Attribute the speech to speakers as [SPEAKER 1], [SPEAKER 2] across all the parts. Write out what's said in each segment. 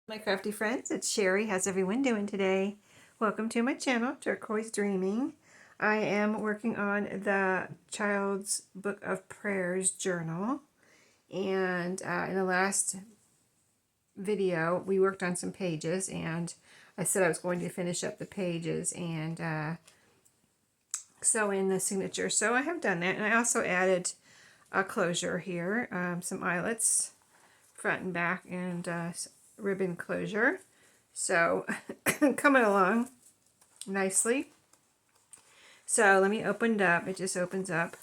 [SPEAKER 1] My crafty friends, it's Sheree. How's everyone doing today? Welcome to my channel, Turquoise Dreaming. I am working on the Child's Book of Prayers journal. And in the last video, we worked on some pages. And I said I was going to finish up the pages and sew in the signature. So I have done that. And I also added a closure here, some eyelets, front and back, and ribbon closure. So coming along nicely. So let me open it up. It just opens up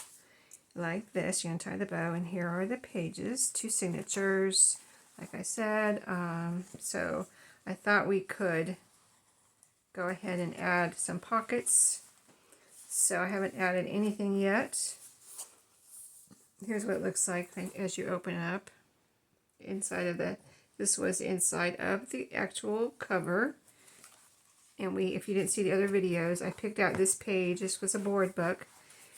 [SPEAKER 1] like this. You untie the bow, and here are the pages, 2 signatures, like I said. So I thought we could go ahead and add some pockets. So I haven't added anything yet. Here's what it looks like as you open it up. Inside of this was inside of the actual cover. And if you didn't see the other videos, I picked out this page. This was a board book.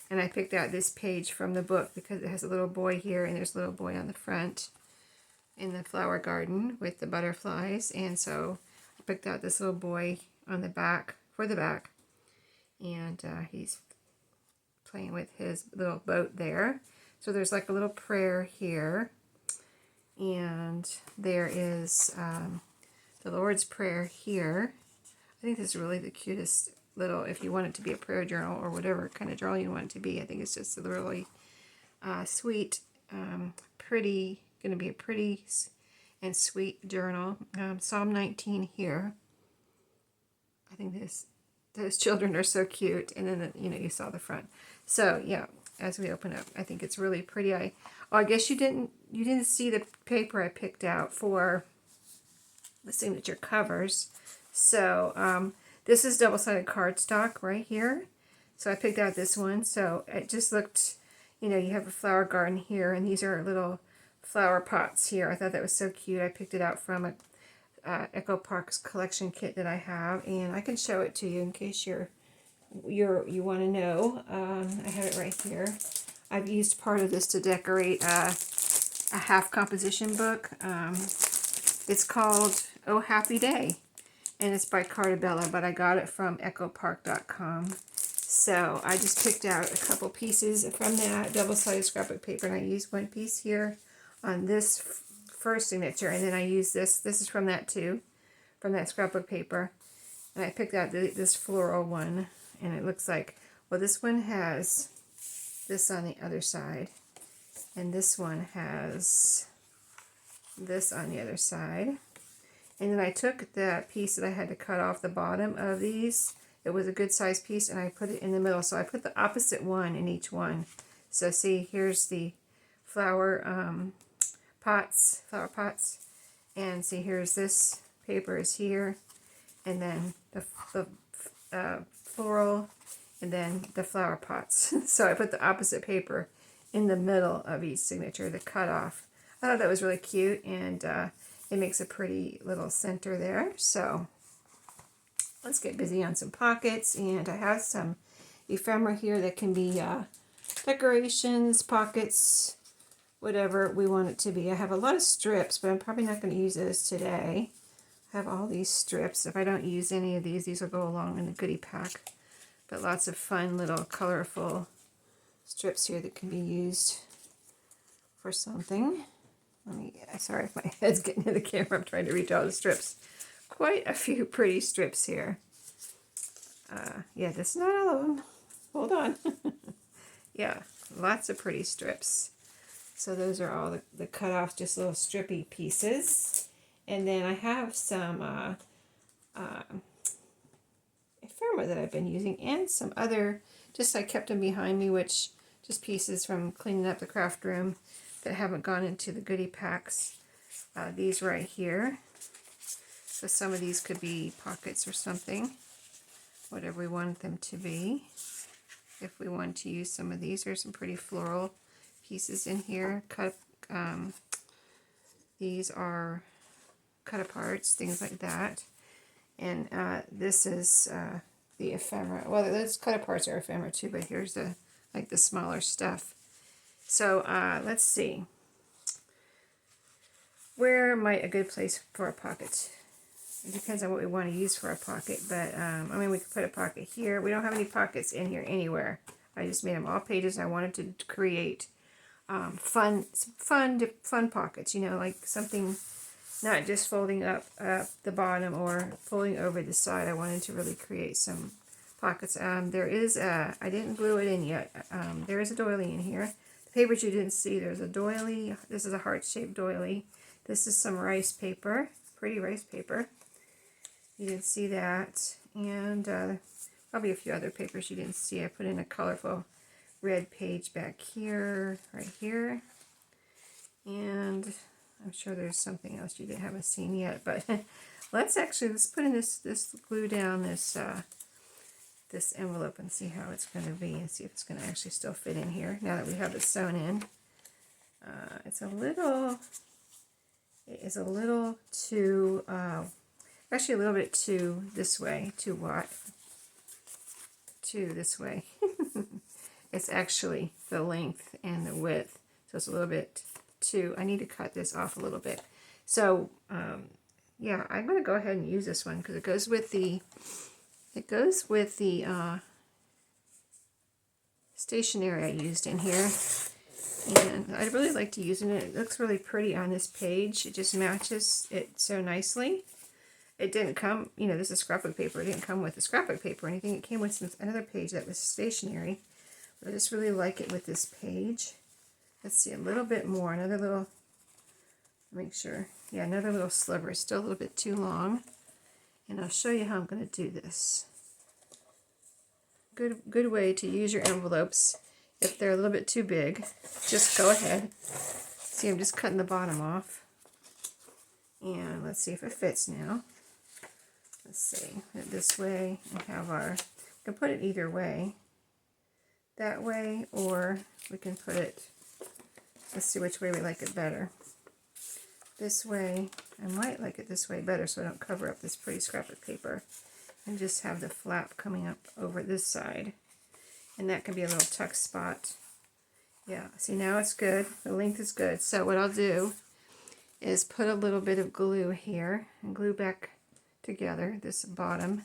[SPEAKER 1] And I picked out this page from the book because it has a little boy here, and there's a little boy on the front in the flower garden with the butterflies. And so I picked out this little boy on the back, for the back. And he's playing with his little boat there. So there's like a little prayer here. And there is the Lord's Prayer here. I think this is really the cutest little, if you want it to be a prayer journal or whatever kind of journal you want it to be. I think it's just a really sweet, pretty, going to be a pretty and sweet journal. Psalm 19 here. I think those children are so cute. And then, you saw the front. So, yeah, as we open up, I think it's really pretty. I guess you didn't see the paper I picked out for the signature covers. So this is double-sided cardstock right here. So I picked out this one. So it just looked, you have a flower garden here, and these are little flower pots here. I thought that was so cute. I picked it out from Echo Park's collection kit that I have, and I can show it to you in case you want to know. I have it right here. I've used part of this to decorate a half composition book. It's called Oh Happy Day, and it's by Cartabella, but I got it from echopark.com. So I just picked out a couple pieces from that double-sided scrapbook paper, and I used one piece here on this first signature, and then I used this. This is from that too, from that scrapbook paper. And I picked out this floral one, and it looks like, well, this one has this on the other side, and this one has this on the other side. And then I took the piece that I had to cut off the bottom of these. It was a good size piece, and I put it in the middle. So I put the opposite one in each one. So see, here's the flower pots, and see, here's this paper is here, and then the floral, and then the flower pots. So I put the opposite paper in the middle of each signature to cut off. I thought that was really cute, and it makes a pretty little center there. So let's get busy on some pockets, and I have some ephemera here that can be decorations, pockets, whatever we want it to be. I have a lot of strips, but I'm probably not going to use those today. I have all these strips. If I don't use any of these will go along in the goodie pack. But lots of fun little colorful strips here that can be used for something. Sorry if my head's getting in the camera. I'm trying to reach all the strips. Quite a few pretty strips here. Yeah, this is not all of them. Hold on. Yeah, lots of pretty strips. So those are all the cut off, just little strippy pieces. And then I have some ephemera that I've been using, and some other, just I kept them behind me, which just pieces from cleaning up the craft room that haven't gone into the goodie packs. These right here. So some of these could be pockets or something, whatever we want them to be. If we want to use some of these, there's some pretty floral pieces in here. These are cut aparts, things like that. And this is the ephemera. Well, those cut aparts are ephemera too, but here's the smaller stuff. So let's see. Where might a good place for a pocket? It depends on what we want to use for a pocket, but I mean, we could put a pocket here. We don't have any pockets in here anywhere. I just made them all pages. I wanted to create fun pockets, you know, like something not just folding up the bottom or folding over the side. I wanted to really create some pockets. There is I didn't glue it in yet. There is a doily in here. The papers you didn't see, there's a doily. This is a heart-shaped doily. This is some rice paper, pretty rice paper. You didn't see that. And probably a few other papers you didn't see. I put in a colorful red page back here, right here. And I'm sure there's something else you haven't seen yet. But let's put in this glue down this this envelope and see how it's going to be, and see if it's going to actually still fit in here now that we have it sewn in. It is a little too, actually a little bit too this way, too this way. It's actually the length and the width, so it's a little bit too, I need to cut this off a little bit. So, yeah, I'm going to go ahead and use this one because it goes with the stationery I used in here. And I really like to use it. It looks really pretty on this page. It just matches it so nicely. It didn't come, you know, this is scrapbook paper. It didn't come with a scrapbook paper or anything. It came with another page that was stationery. But I just really like it with this page. Let's see, a little bit more. Another little, make sure. Yeah, another little sliver. It's still a little bit too long. And I'll show you how I'm going to do this. Good way to use your envelopes. If they're a little bit too big, just go ahead. See, I'm just cutting the bottom off. And let's see if it fits now. Let's see, put it this way and have our, we can put it either way. That way, or we can put it, let's see which way we like it better. This way, I might like it this way better so I don't cover up this pretty scrapbook paper. And just have the flap coming up over this side. And that can be a little tuck spot. Yeah, see, now it's good. The length is good. So what I'll do is put a little bit of glue here and glue back together this bottom.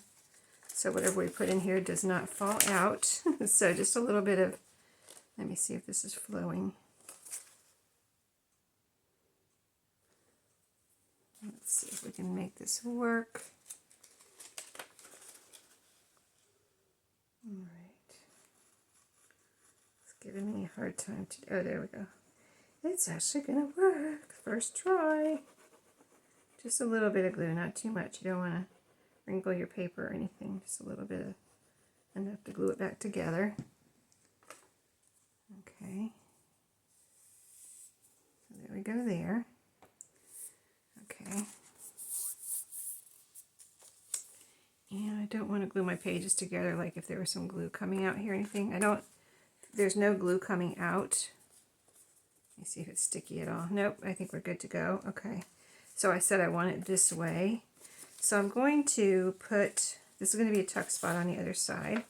[SPEAKER 1] So whatever we put in here does not fall out. So just a little bit of, let me see if this is flowing. Let's see if we can make this work. All right. Giving me a hard time to, oh, there we go. It's actually going to work. First try. Just a little bit of glue, not too much. You don't want to wrinkle your paper or anything. Just a little bit of, enough to glue it back together. Okay. So there we go there. Okay. And I don't want to glue my pages together like if there was some glue coming out here or anything. There's no glue coming out. Let me see if it's sticky at all. Nope, I think we're good to go. Okay, so I said I want it this way. So I'm going to put, this is going to be a tuck spot on the other side.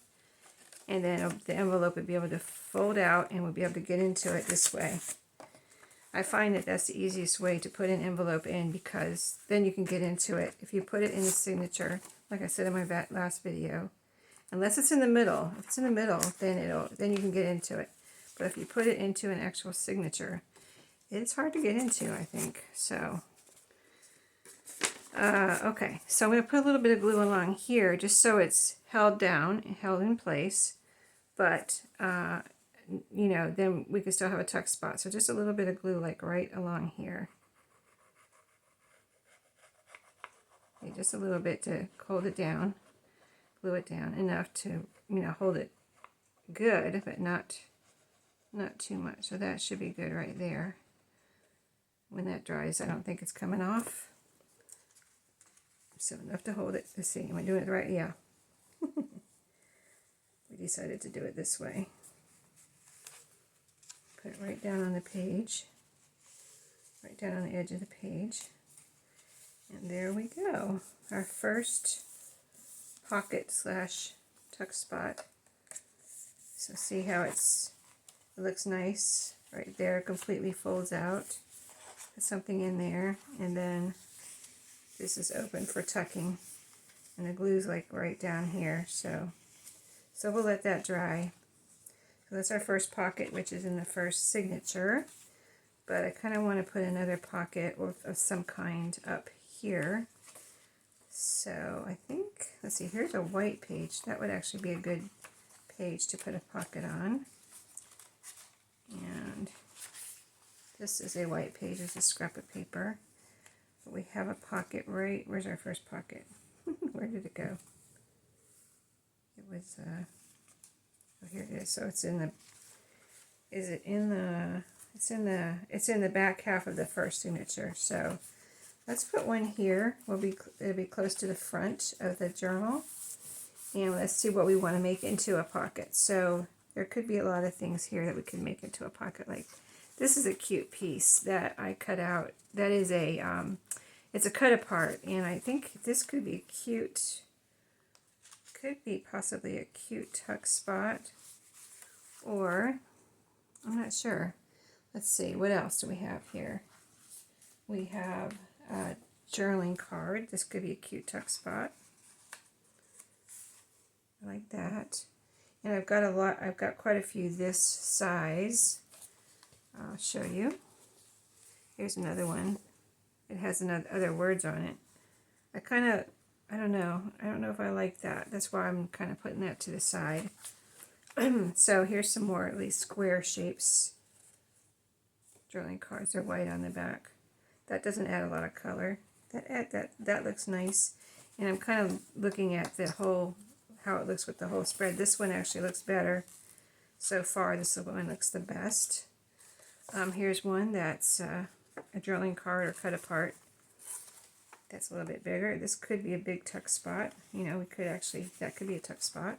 [SPEAKER 1] And then the envelope would be able to fold out and we'll be able to get into it this way. I find that that's the easiest way to put an envelope in because then you can get into it. If you put it in the signature, like I said in my last video, unless it's in the middle. If it's in the middle, then you can get into it. But if you put it into an actual signature, it's hard to get into, I think. So, okay. So I'm going to put a little bit of glue along here just so it's held down and held in place. But, you know, then we can still have a tuck spot. So just a little bit of glue like right along here. Okay, just a little bit to hold it down. Glue it down enough to, you know, hold it good, but not too much. So that should be good right there. When that dries, I don't think it's coming off. So enough to hold it. Let's see, am I doing it right? Yeah. We decided to do it this way. Put it right down on the page. Right down on the edge of the page. And there we go. Our first pocket slash tuck spot. So see how it looks nice right there, completely folds out. put something in there, and then this is open for tucking, and the glue's like right down here, so we'll let that dry. So that's our first pocket, which is in the first signature, but I kind of want to put another pocket of some kind up here. So I think, let's see, here's a white page. That would actually be a good page to put a pocket on. And this is a white page, it's a scrap of paper. But we have a pocket right, where's our first pocket? Where did it go? It was, oh, here it is. So it's in the, is it in the, it's in the back half of the first signature. So let's put one here. It'll be close to the front of the journal. And let's see what we want to make into a pocket. So there could be a lot of things here that we could make into a pocket. Like this is a cute piece that I cut out. That is a, it's a cut apart. And I think this could be cute. Could be possibly a cute tuck spot. Or, I'm not sure. Let's see, what else do we have here? We have a journaling card. This could be a cute tuck spot. I like that. And I've got quite a few this size. I'll show you. Here's another one. It has other words on it. I don't know if I like that. That's why I'm kind of putting that to the side. So here's some more, at least square shapes. Journaling cards are white on the back. That doesn't add a lot of color. That looks nice. And I'm kind of looking at the whole, how it looks with the whole spread. This one actually looks better. So far, this one looks the best. Here's one that's a journaling card or cut apart. That's a little bit bigger. This could be a big tuck spot. You know, that could be a tuck spot.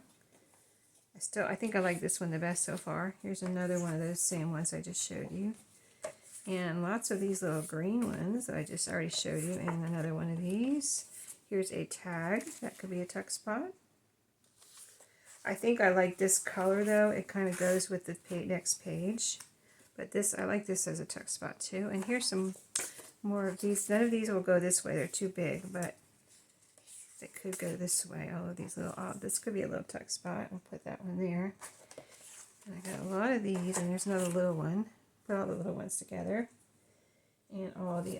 [SPEAKER 1] I think I like this one the best so far. Here's another one of those same ones I just showed you. And lots of these little green ones that I just already showed you. And another one of these. Here's a tag. That could be a tuck spot. I think I like this color though. It kind of goes with the next page. But this, I like this as a tuck spot too. And here's some more of these. None of these will go this way. They're too big. But they could go this way. All of these little, this could be a little tuck spot. We'll put that one there. And I got a lot of these. And there's another little one. Put all the little ones together. And all the,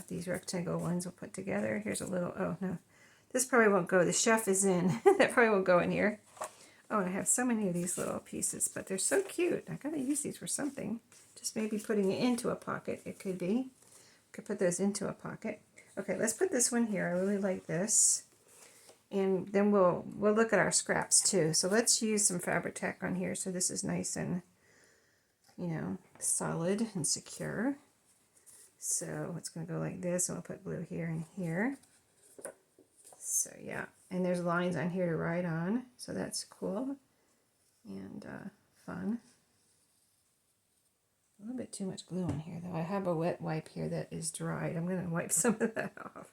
[SPEAKER 1] these rectangle ones we'll put together. Here's a little, oh no. This probably won't go. The chef is in. That probably won't go in here. Oh, and I have so many of these little pieces, but they're so cute. I gotta use these for something. Just maybe putting it into a pocket, it could be. Could put those into a pocket. Okay, let's put this one here. I really like this. And then we'll look at our scraps too. So let's use some fabric tack on here so this is nice and, you know, solid and secure. So it's going to go like this, and we'll put glue here and here. So yeah, and there's lines on here to write on, so that's cool and fun. A little bit too much glue on here though. I have a wet wipe here that is dried. I'm going to wipe some of that off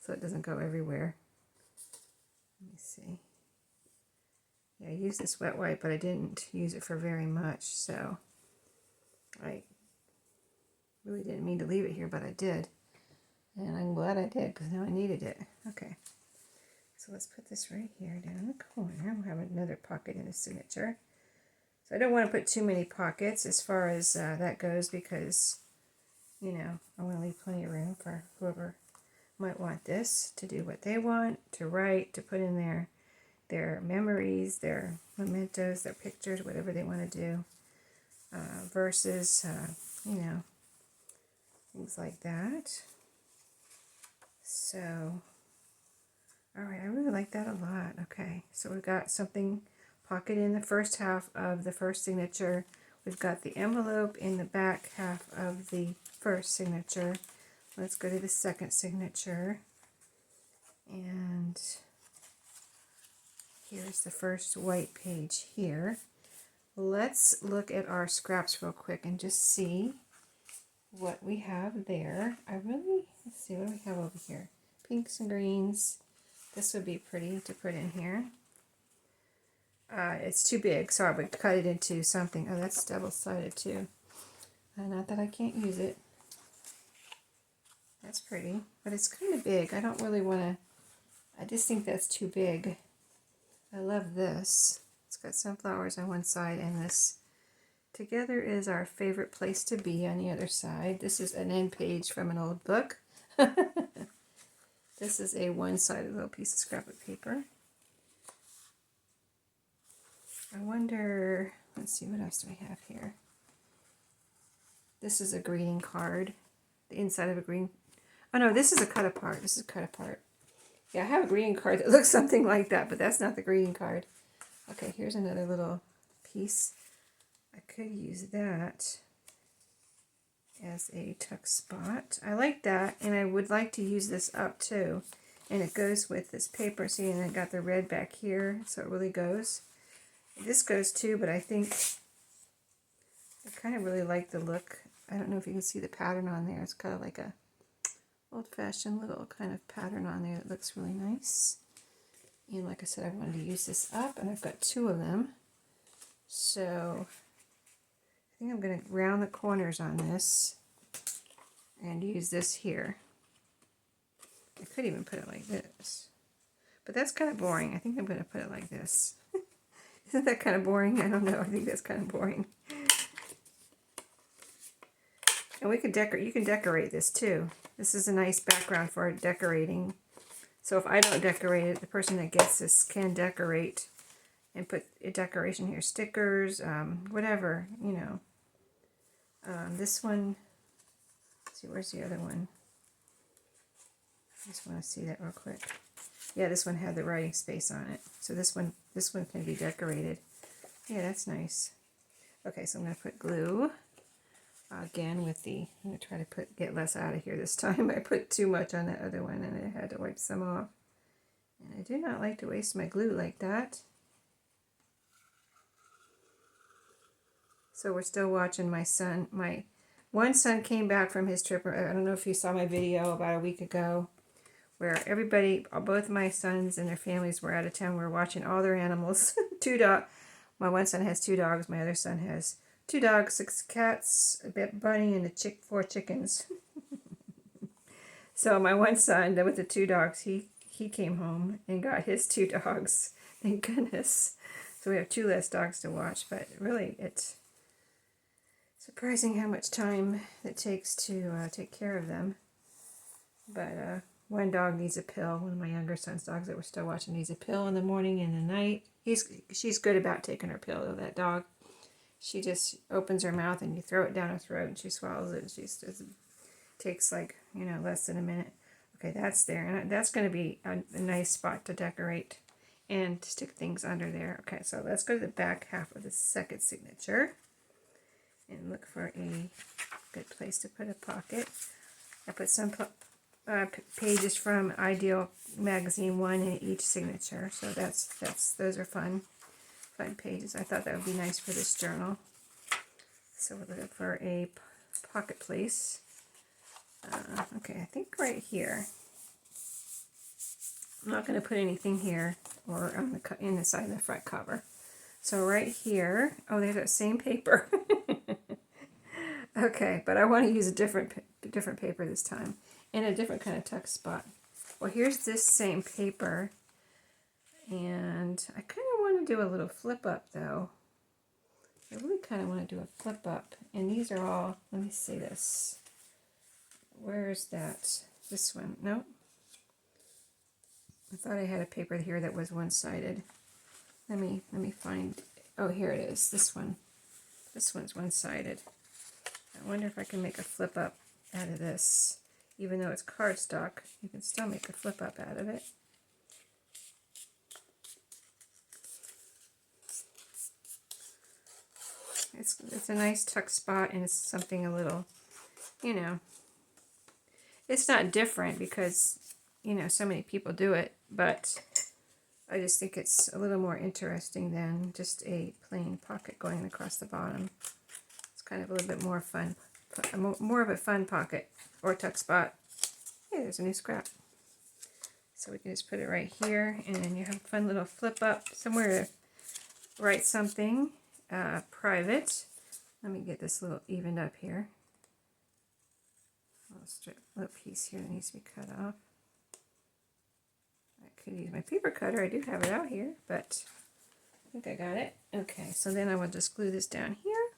[SPEAKER 1] so it doesn't go everywhere. Let me see. Yeah, I used this wet wipe, but I didn't use it for very much, so I really didn't mean to leave it here, but I did. And I'm glad I did, because now I needed it. Okay. So let's put this right here down in the corner. We'll have another pocket in the signature. So I don't want to put too many pockets as far as that goes, because, you know, I want to leave plenty of room for whoever might want this to do what they want, to write, to put in their memories, their mementos, their pictures, whatever they want to do, verses, you know, things like that. So, all right, I really like that a lot. Okay, so we've got something pocket in the first half of the first signature. We've got the envelope in the back half of the first signature. Let's go to the second signature. And here's the first white page here. Let's look at our scraps real quick and just see what we have there. Let's see, what do we have over here? Pinks and greens. This would be pretty to put in here. It's too big, so I would cut it into something. Oh, that's double-sided too. Not that I can't use it. That's pretty, but it's kind of big. I don't really want to, I just think that's too big. I love this. It's got sunflowers on one side and this. Together is our favorite place to be on the other side. This is an end page from an old book. This is a one-sided little piece of scrapbook paper. I wonder, let's see, what else do we have here? This is a greeting card. The inside of a green, oh no, this is a cut apart. This is cut apart. Yeah, I have a greeting card that looks something like that, but that's not the greeting card. Okay, here's another little piece. I could use that as a tuck spot. I like that, and I would like to use this up too. And it goes with this paper. See, and I got the red back here, so it really goes. This goes too, but I think I kind of really like the look. I don't know if you can see the pattern on there. It's kind of like a old-fashioned little kind of pattern on there that looks really nice. And like I said, I wanted to use this up, and I've got two of them. So I think I'm going to round the corners on this and use this here. I could even put it like this, but that's kind of boring. I think I'm going to put it like this. Isn't that kind of boring? I don't know. I think that's kind of boring. And we could decorate. You can decorate this too. This is a nice background for decorating. So if I don't decorate it, the person that gets this can decorate and put a decoration here, stickers, whatever, you know. This one, let's see, where's the other one? I just want to see that real quick. Yeah, this one had the writing space on it. So this one can be decorated. Yeah, that's nice. Okay, so I'm going to put glue. Again with the, I'm going to try to get less out of here this time. I put too much on that other one and I had to wipe some off. And I do not like to waste my glue like that. So we're still watching my son. My one son came back from his trip. I don't know if you saw my video about a week ago where everybody, both my sons and their families were out of town. We were watching all their animals. My one son has 2 dogs. My other son has 2 dogs, 6 cats, a bunny, and 4 chickens. So my one son, with the 2 dogs, he came home and got his 2 dogs. Thank goodness. So we have 2 less dogs to watch, but really it's surprising how much time it takes to take care of them. But one dog needs a pill. One of my younger son's dogs that we're still watching needs a pill in the morning and the night. She's good about taking her pill, though, that dog. She just opens her mouth and you throw it down her throat and she swallows it. And takes like, less than a minute. Okay, that's there. And that's going to be a nice spot to decorate and stick things under there. Okay, so let's go to the back half of the second signature and look for a good place to put a pocket. I put some pages from Ideal Magazine 1 in each signature. So those are fun pages. I thought that would be nice for this journal. So we're looking for a pocket place. Okay, I think right here. I'm not going to put anything here or on in the side of the front cover. So right here, oh, there's that same paper. Okay, but I want to use a different paper this time and a different kind of tuck spot. Well, here's this same paper. And I kind of want to do a little flip up though. I really kind of want to do a flip up. And these are all, let me see this. Where's that? This one? Nope. I thought I had a paper here that was one-sided. Let me find, oh, here it is. This one. This one's one-sided. I wonder if I can make a flip up out of this. Even though it's cardstock, you can still make a flip up out of it. It's a nice tuck spot, and it's something a little, it's not different because, so many people do it, but I just think it's a little more interesting than just a plain pocket going across the bottom. It's kind of a little bit more fun, more of a fun pocket or tuck spot. Hey, there's a new scrap. So we can just put it right here, and then you have a fun little flip up somewhere to write something. Private. Let me get this a little evened up here. little piece here that needs to be cut off. I could use my paper cutter. I do have it out here, but I think I got it. Okay, so then I will just glue this down here,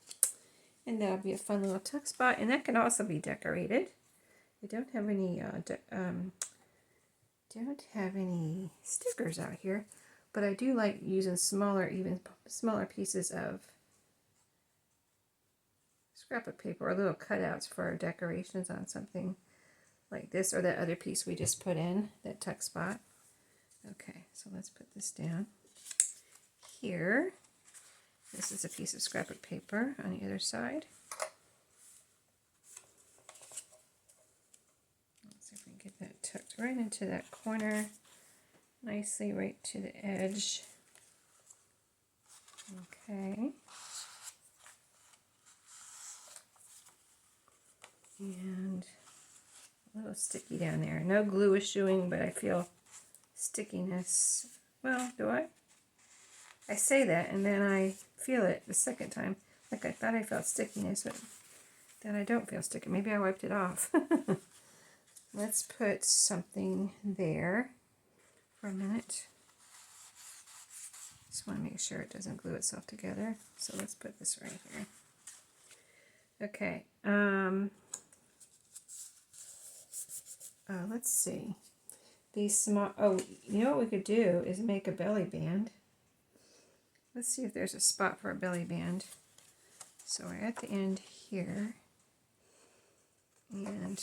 [SPEAKER 1] and that'll be a fun little tuck spot, and that can also be decorated. I don't have any stickers out here, but I do like using smaller pieces of scrapbook paper or little cutouts for decorations on something like this, or that other piece we just put in, that tuck spot. Okay, so let's put this down here. This is a piece of scrapbook paper on the other side. Let's see if we can get that tucked right into that corner, nicely right to the edge. Okay. And a little sticky down there. No glue is showing, but I feel stickiness. Well, do I? I say that and then I feel it the second time. Like I thought I felt stickiness, but then I don't feel sticky. Maybe I wiped it off. Let's put something there for a minute. Just want to make sure it doesn't glue itself together. So let's put this right here. Okay. Let's see. These small, you know what we could do is make a belly band. Let's see if there's a spot for a belly band. So we're at the end here. And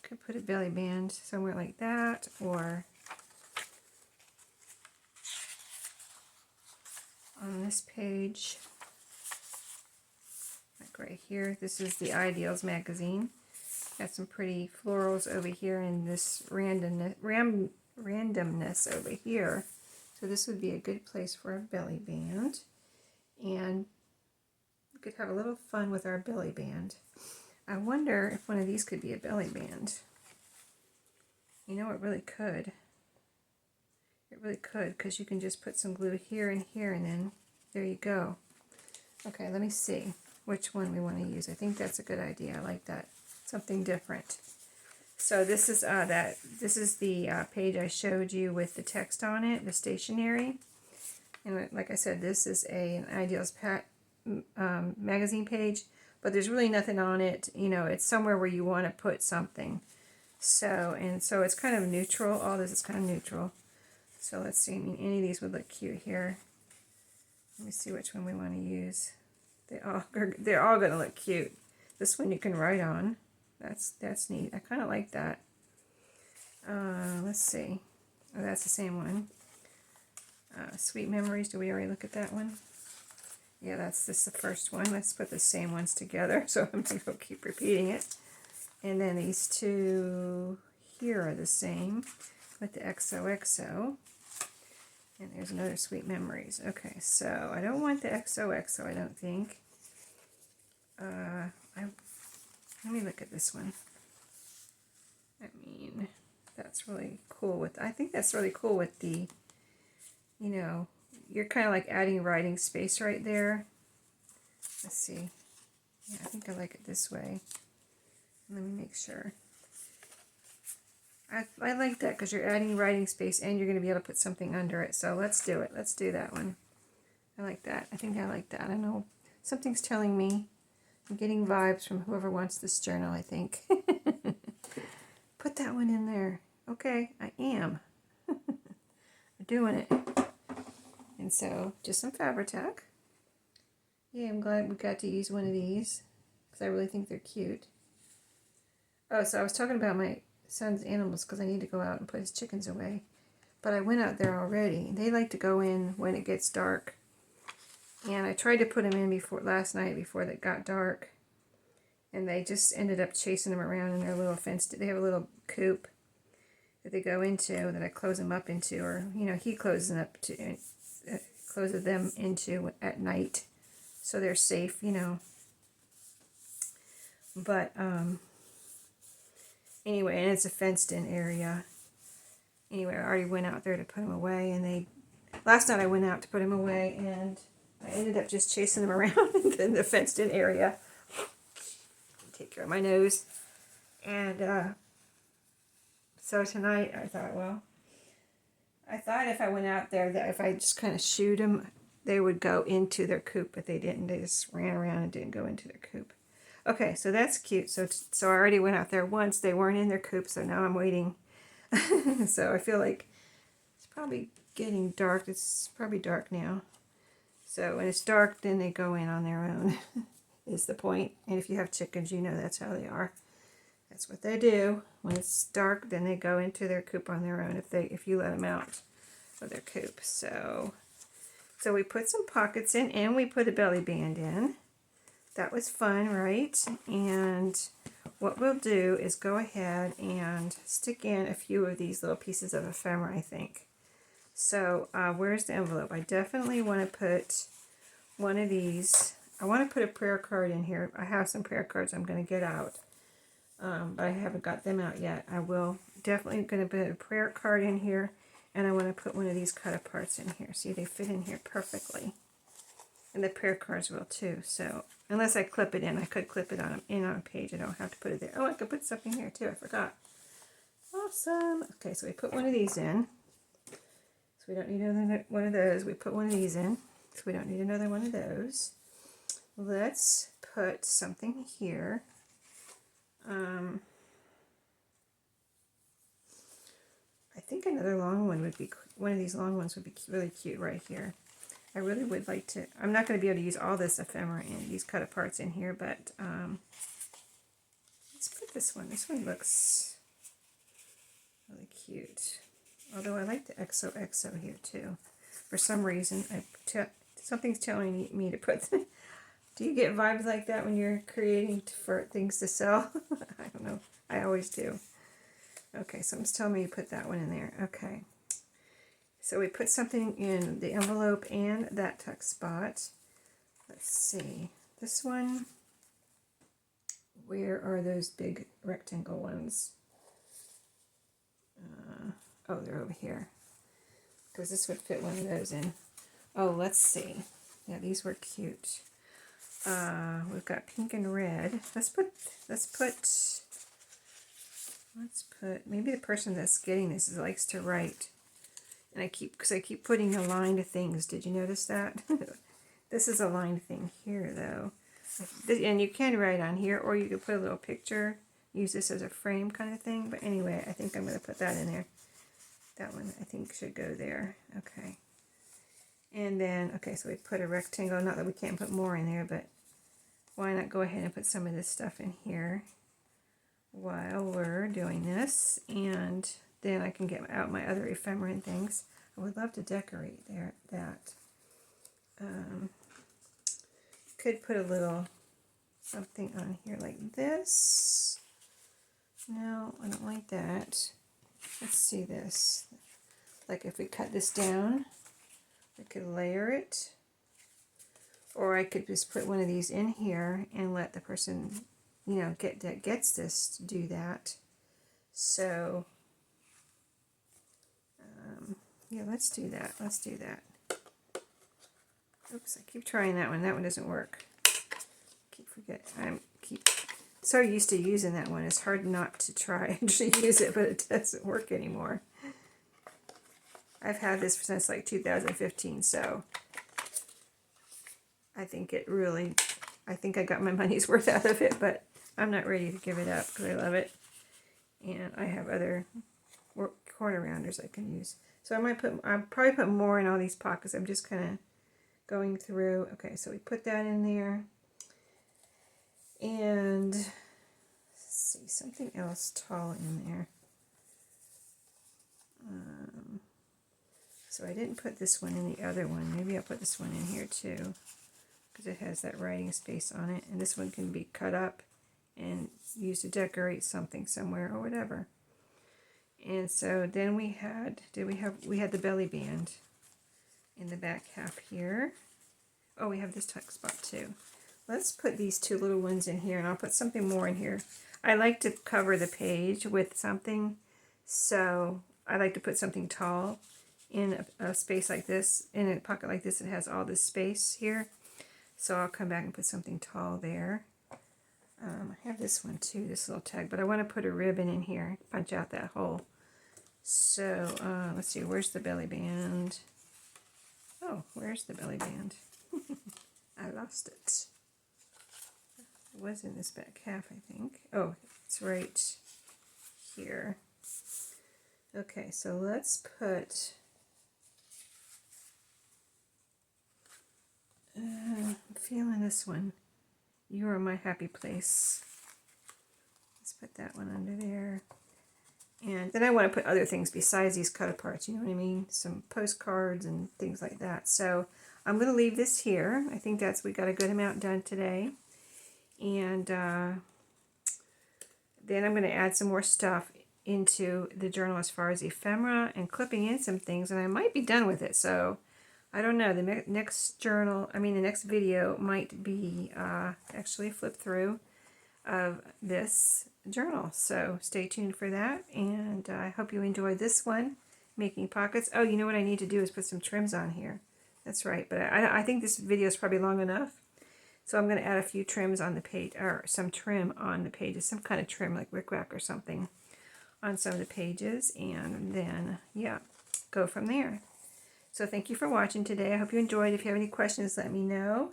[SPEAKER 1] could put a belly band somewhere like that, or on this page, like right here. This is the Ideals magazine. Got some pretty florals over here and this randomness over here. So this would be a good place for a belly band. And we could have a little fun with our belly band. I wonder if one of these could be a belly band. You know, it really could. It really could, because you can just put some glue here and here, and then there you go. Okay, let me see which one we want to use. I think that's a good idea. I like that. Something different. So this is the page I showed you with the text on it, the stationery. And like I said, this is an Ideals magazine page, but there's really nothing on it. You know, it's somewhere where you want to put something. So it's kind of neutral. All this is kind of neutral. So let's see. I mean, any of these would look cute here. Let me see which one we want to use. They're all going to look cute. This one you can write on. That's neat. I kind of like that. Let's see. Oh, that's the same one. Sweet Memories. Did we already look at that one? Yeah, this is the first one. Let's put the same ones together. So I'm going to keep repeating it. And then these two here are the same with the XOXO. And there's another Sweet Memories. Okay, so I don't want the XOXO, I don't think. Let me look at this one. I mean, that's really cool I think that's really cool with the, you know, you're kind of like adding writing space right there. Let's see. Yeah, I think I like it this way. Let me make sure. I like that because you're adding writing space and you're going to be able to put something under it. So let's do it. Let's do that one. I like that. I think I like that. I know something's telling me. I'm getting vibes from whoever wants this journal, I think. Put that one in there. Okay, I am. I'm doing it. And so, just some Fabri-Tac. Yeah, I'm glad we got to use one of these because I really think they're cute. Oh, so I was talking about my son's animals because I need to go out and put his chickens away. But I went out there already. They like to go in when it gets dark. And I tried to put them in last night before it got dark. And they just ended up chasing them around in their little fenced. They have a little coop that they go into that I close them up into, or you know, he closes them into at night, so they're safe, you know. But anyway, and it's a fenced-in area. Anyway, I already went out there to put them away, and last night I went out to put them away, and I ended up just chasing them around in the fenced-in area. Take care of my nose. And so tonight I thought, well, I thought if I went out there that if I just kind of shooed them, they would go into their coop, but they didn't. They just ran around and didn't go into their coop. Okay, so that's cute. So I already went out there once. They weren't in their coop, so now I'm waiting. So I feel like it's probably getting dark. It's probably dark now. So when it's dark, then they go in on their own, is the point. And if you have chickens, you know that's how they are. That's what they do. When it's dark, then they go into their coop on their own if you let them out of their coop. So we put some pockets in and we put a belly band in. That was fun, right? And what we'll do is go ahead and stick in a few of these little pieces of ephemera, I think. So where's the envelope? I definitely want to put one of these. I want to put a prayer card in here. I have some prayer cards I'm going to get out. But I haven't got them out yet. I will definitely going to put a prayer card in here, and I want to put one of these cut aparts in here. See, they fit in here perfectly, and the prayer cards will too. So unless I clip it in, I could clip it on a page. I don't have to put it there. Oh, I could put something here too. I forgot. Awesome. Okay, so we put one of these in. So we don't need another one of those. We put one of these in. So we don't need another one of those. Let's put something here. I think another long one would be, one of these long ones would be really cute right here. I really would like to, I'm not going to be able to use all this ephemera in these cut aparts in here, but let's put this one. This one looks really cute. Although I like the XOXO here too. For some reason, something's telling me to put. Do you get vibes like that when you're creating for things to sell? I don't know. I always do. Okay, something's telling me to put that one in there. Okay. So we put something in the envelope and that tuck spot. Let's see. This one, where are those big rectangle ones? Oh, they're over here. Because this would fit one of those in. Oh, let's see. Yeah, these were cute. We've got pink and red. Let's put, maybe the person that's getting this likes to write. And I keep putting aligned things. Did you notice that? This is a aligned thing here, though. And you can write on here, or you could put a little picture, use this as a frame kind of thing. But anyway, I think I'm going to put that in there. That one, I think, should go there. Okay. And then, okay, so we put a rectangle. Not that we can't put more in there, but why not go ahead and put some of this stuff in here while we're doing this. And then I can get out my other ephemera and things. I would love to decorate that. Could put a little something on here like this. No, I don't like that. Let's see this. Like if we cut this down, we could layer it. Or I could just put one of these in here and let the person, you know, gets this do that. So, yeah, let's do that. Let's do that. Oops, I keep trying that one. That one doesn't work. I keep so used to using that one. It's hard not to try and actually use it, but it doesn't work anymore. I've had this since like 2015, so I think I got my money's worth out of it, but I'm not ready to give it up because I love it. And I have other quarter rounders I can use. So I'll probably put more in all these pockets. I'm just kind of going through. Okay, so we put that in there. And let's see, something else tall in there. So I didn't put this one in the other one. Maybe I'll put this one in here too, because it has that writing space on it. And this one can be cut up and used to decorate something somewhere or whatever. And so then we had the belly band in the back half here. Oh, we have this tuck spot too. Let's put these two little ones in here, and I'll put something more in here. I like to cover the page with something, so I like to put something tall in a space like this, in a pocket like this. It has all this space here, so I'll come back and put something tall there. I have this one too, this little tag, but I want to put a ribbon in here, punch out that hole. So let's see, where's the belly band? Oh, where's the belly band? I lost it. It was in this back half, I think. Oh, it's right here. Okay, so let's put, I'm feeling this one. You are my happy place. Let's put that one under there. And then I want to put other things besides these cut aparts, you know what I mean? Some postcards and things like that. So I'm going to leave this here. I think we got a good amount done today. And then I'm going to add some more stuff into the journal as far as ephemera and clipping in some things. And I might be done with it. So I don't know. The next the next video might be actually a flip through of this journal. So stay tuned for that, and I hope you enjoyed this one, making pockets. Oh, you know what I need to do is put some trims on here. That's right, but I think this video is probably long enough. So I'm going to add a few trims on the page, or some trim on the pages, some kind of trim like rickrack or something on some of the pages, and then, yeah, go from there. So thank you for watching today. I hope you enjoyed. If you have any questions, let me know,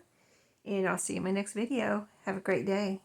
[SPEAKER 1] and I'll see you in my next video. Have a great day.